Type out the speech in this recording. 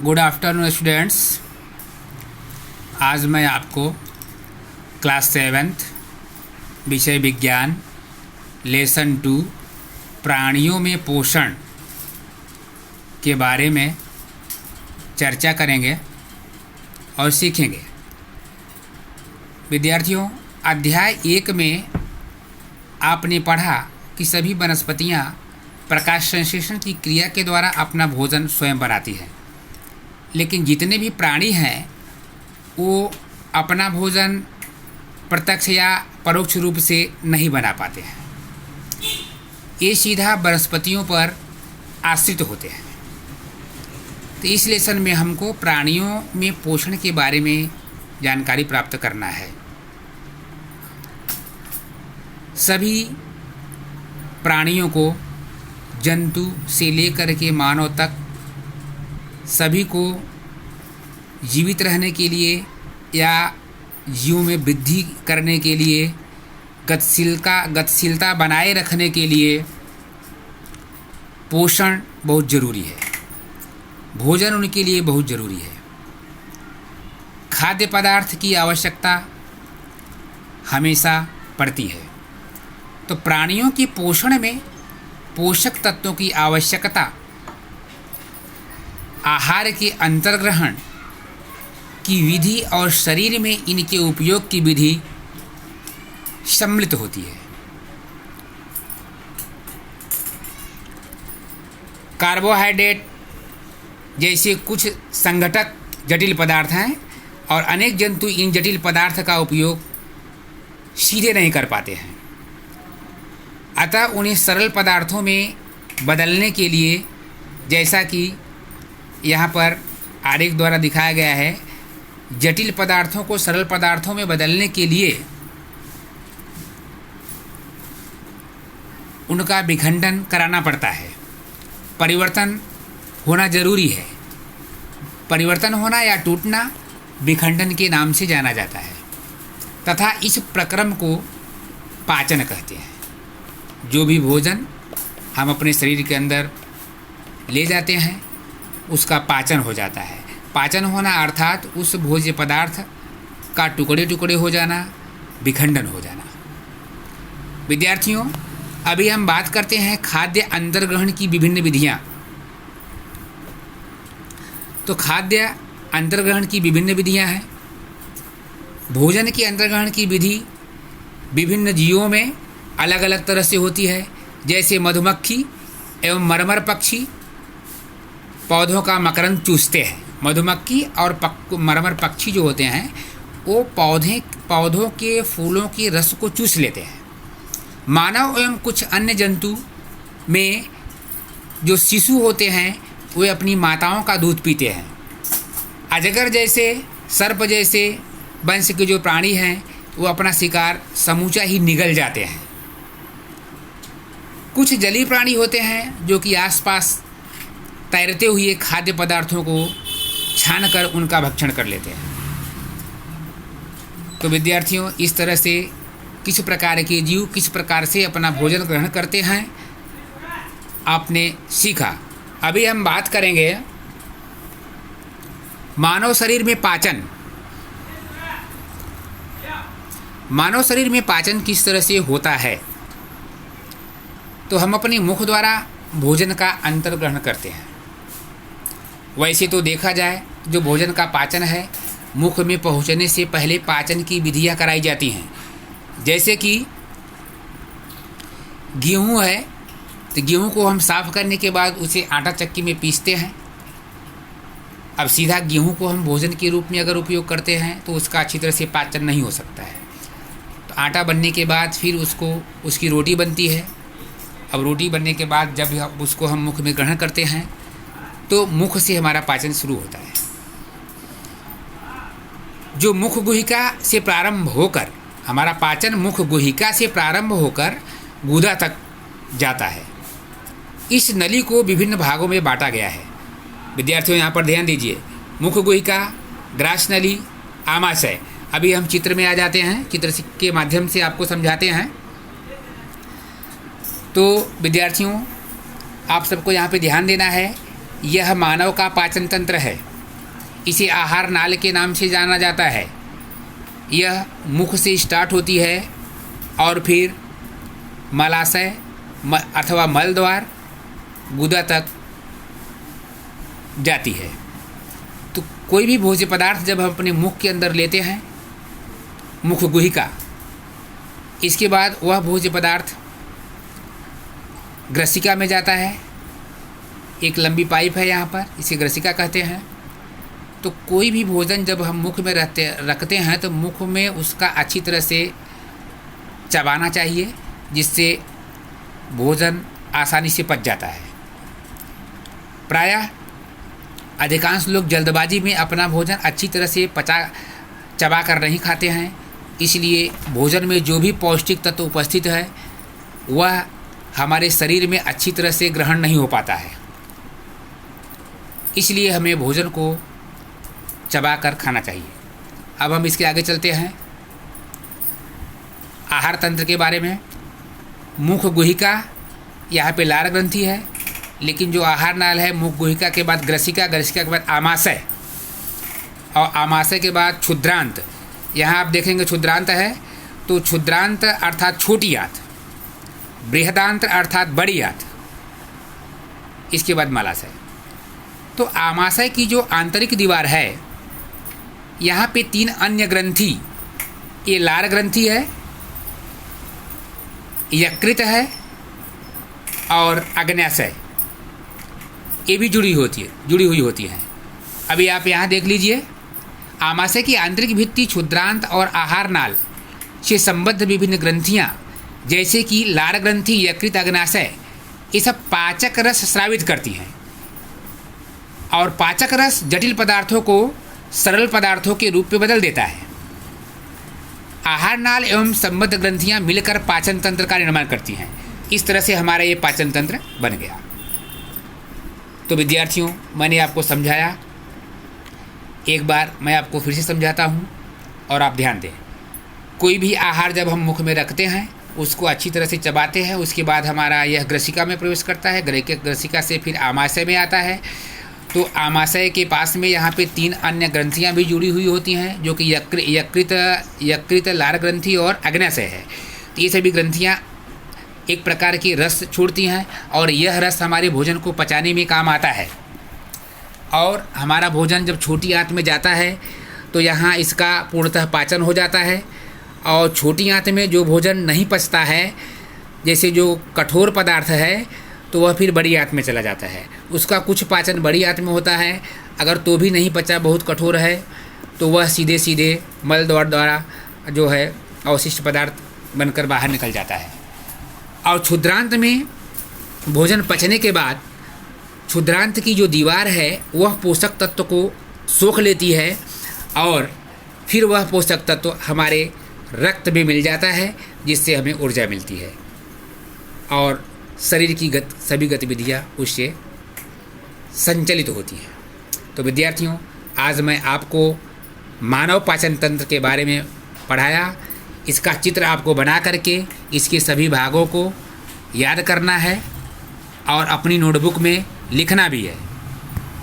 Good afternoon students. आज मैं आपको क्लास 7 विषय विज्ञान लेसन 2 प्राणियों में पोषण के बारे में चर्चा करेंगे और सीखेंगे। विद्यार्थियों, अध्याय 1 में आपने पढ़ा कि सभी वनस्पतियाँ प्रकाश संश्लेषण की क्रिया के द्वारा अपना भोजन स्वयं बनाती हैं, लेकिन जितने भी प्राणी हैं वो अपना भोजन प्रत्यक्ष या परोक्ष रूप से नहीं बना पाते हैं। ये सीधा वनस्पतियों पर आश्रित होते हैं। तो इस लेसन में हमको प्राणियों में पोषण के बारे में जानकारी प्राप्त करना है। सभी प्राणियों को, जंतु से लेकर के मानव तक, सभी को जीवित रहने के लिए या जीव में वृद्धि करने के लिए, गतिशीलता बनाए रखने के लिए पोषण बहुत ज़रूरी है। भोजन उनके लिए बहुत ज़रूरी है। खाद्य पदार्थ की आवश्यकता हमेशा पड़ती है। तो प्राणियों के पोषण में पोषक तत्वों की आवश्यकता आहार के अंतर्ग्रहण की विधि और शरीर में इनके उपयोग की विधि सम्मिलित होती है। कार्बोहाइड्रेट जैसे कुछ संघटक जटिल पदार्थ हैं और अनेक जंतु इन जटिल पदार्थ का उपयोग सीधे नहीं कर पाते हैं। अतः उन्हें सरल पदार्थों में बदलने के लिए, जैसा कि यहाँ पर आरेख द्वारा दिखाया गया है, जटिल पदार्थों को सरल पदार्थों में बदलने के लिए उनका विखंडन कराना पड़ता है। परिवर्तन होना जरूरी है। परिवर्तन होना या टूटना विखंडन के नाम से जाना जाता है तथा इस प्रक्रम को पाचन कहते हैं। जो भी भोजन हम अपने शरीर के अंदर ले जाते हैं उसका पाचन हो जाता है। पाचन होना अर्थात उस भोज्य पदार्थ का टुकड़े टुकड़े हो जाना, विखंडन हो जाना। विद्यार्थियों, अभी हम बात करते हैं खाद्य अंतर्ग्रहण की विभिन्न विधियां। तो खाद्य अंतर्ग्रहण की विभिन्न विधियां हैं। भोजन के अंतर्ग्रहण की विधि विभिन्न जीवों में अलग अलग तरह से होती है। जैसे मधुमक्खी एवं मरमर पक्षी पौधों का मकरंद चूसते हैं। मधुमक्खी और मरमर पक्षी जो होते हैं वो पौधों के फूलों के रस को चूस लेते हैं। मानव एवं कुछ अन्य जंतु में जो शिशु होते हैं वे अपनी माताओं का दूध पीते हैं। अजगर जैसे, सर्प जैसे वंश के जो प्राणी हैं वो अपना शिकार समूचा ही निगल जाते हैं। कुछ जलीय प्राणी होते हैं जो कि आसपास तैरते हुए खाद्य पदार्थों को छानकर उनका भक्षण कर लेते हैं। तो विद्यार्थियों, इस तरह से किस प्रकार के जीव किस प्रकार से अपना भोजन ग्रहण करते हैं आपने सीखा। अभी हम बात करेंगे मानव शरीर में पाचन। मानव शरीर में पाचन किस तरह से होता है। तो हम अपने मुख द्वारा भोजन का अंतर्ग्रहण करते हैं। वैसे तो देखा जाए जो भोजन का पाचन है, मुख में पहुंचने से पहले पाचन की विधियां कराई जाती हैं। जैसे कि गेहूं है तो गेहूं को हम साफ करने के बाद उसे आटा चक्की में पीसते हैं। अब सीधा गेहूं को हम भोजन के रूप में अगर उपयोग करते हैं तो उसका अच्छी तरह से पाचन नहीं हो सकता है। तो आटा बनने के बाद फिर उसकी रोटी बनती है। अब रोटी बनने के बाद जब उसको हम मुख में ग्रहण करते हैं तो मुख से हमारा पाचन शुरू होता है। जो मुख गुहिका से प्रारंभ होकर, हमारा पाचन मुख गुहिका से प्रारंभ होकर गुदा तक जाता है। इस नली को विभिन्न भागों में बांटा गया है। विद्यार्थियों, यहाँ पर ध्यान दीजिए। मुख गुहिका, ग्रास नली, आमाशय। अभी हम चित्र में आ जाते हैं, चित्र के माध्यम से आपको समझाते हैं। तो विद्यार्थियों, आप सबको यहाँ पे ध्यान देना है। यह मानव का पाचन तंत्र है। इसे आहार नाल के नाम से जाना जाता है। यह मुख से स्टार्ट होती है और फिर मलाशय अथवा मल द्वार गुदा तक जाती है। तो कोई भी भोज्य पदार्थ जब हम अपने मुख के अंदर लेते हैं, मुख गुहिका, इसके बाद वह भोज्य पदार्थ ग्रसिका में जाता है। एक लंबी पाइप है यहाँ पर, इसे ग्रसिका कहते हैं। तो कोई भी भोजन जब हम मुख में रखते हैं तो मुख में उसका अच्छी तरह से चबाना चाहिए, जिससे भोजन आसानी से पच जाता है। प्रायः अधिकांश लोग जल्दबाजी में अपना भोजन अच्छी तरह से चबा कर नहीं खाते हैं, इसलिए भोजन में जो भी पौष्टिक तत्व उपस्थित है वह हमारे शरीर में अच्छी तरह से ग्रहण नहीं हो पाता है। इसलिए हमें भोजन को चबा कर खाना चाहिए। अब हम इसके आगे चलते हैं आहार तंत्र के बारे में। मुख गुहिका, यहाँ पे लार ग्रंथि है, लेकिन जो आहार नाल है मुख गुहिका के बाद ग्रसिका, ग्रसिका के बाद आमाशय और आमाशय के बाद क्षुद्रांत। यहाँ आप देखेंगे क्षुद्रांत है, तो क्षुद्रांत अर्थात छोटी आंत, बृहदांत अर्थात बड़ी आंत, इसके बाद मलाशय। तो आमाशय की जो आंतरिक दीवार है, यहाँ पे 3 अन्य ग्रंथि, ये लार ग्रंथि है, यकृत है और अग्न्याशय, ये भी जुड़ी हुई होती हैं। अभी आप यहाँ देख लीजिए, आमाशय की आंतरिक भित्ति क्षुद्रांत और आहार नाल से संबद्ध विभिन्न ग्रंथियाँ जैसे कि लार ग्रंथि, यकृत, अग्न्याशय, ये सब पाचक रस स्रावित करती हैं और पाचक रस जटिल पदार्थों को सरल पदार्थों के रूप में बदल देता है। आहार नाल एवं संबद्ध ग्रंथियाँ मिलकर पाचन तंत्र का निर्माण करती हैं। इस तरह से हमारा ये पाचन तंत्र बन गया। तो विद्यार्थियों, मैंने आपको समझाया, एक बार मैं आपको फिर से समझाता हूँ और आप ध्यान दें। कोई भी आहार जब हम मुख में रखते हैं, उसको अच्छी तरह से चबाते हैं, उसके बाद हमारा यह ग्रसिका में प्रवेश करता है, ग्रसिका से फिर आमाशय में आता है। तो आमाशय के पास में यहाँ पे 3 अन्य ग्रंथियाँ भी जुड़ी हुई होती हैं, जो कि यकृत, लार ग्रंथि और अग्न्याशय है। तो ये सभी ग्रंथियाँ एक प्रकार की रस छोड़ती हैं और यह रस हमारे भोजन को पचाने में काम आता है। और हमारा भोजन जब छोटी आंत में जाता है तो यहाँ इसका पूर्णतः पाचन हो जाता है, और छोटी आंत में जो भोजन नहीं पचता है, जैसे जो कठोर पदार्थ है, तो वह फिर बड़ी आंत में चला जाता है। उसका कुछ पाचन बड़ी आंत में होता है, अगर तो भी नहीं पचा, बहुत कठोर है, तो वह सीधे सीधे मल द्वारा जो है अवशिष्ट पदार्थ बनकर बाहर निकल जाता है। और क्षुद्रांत में भोजन पचने के बाद क्षुद्रांत की जो दीवार है वह पोषक तत्व को सोख लेती है और फिर वह पोषक तत्व हमारे रक्त में मिल जाता है, जिससे हमें ऊर्जा मिलती है और शरीर की सभी गतिविधियाँ उससे संचालित होती हैं। तो विद्यार्थियों, आज मैं आपको मानव पाचन तंत्र के बारे में पढ़ाया। इसका चित्र आपको बना करके इसके सभी भागों को याद करना है और अपनी नोटबुक में लिखना भी है।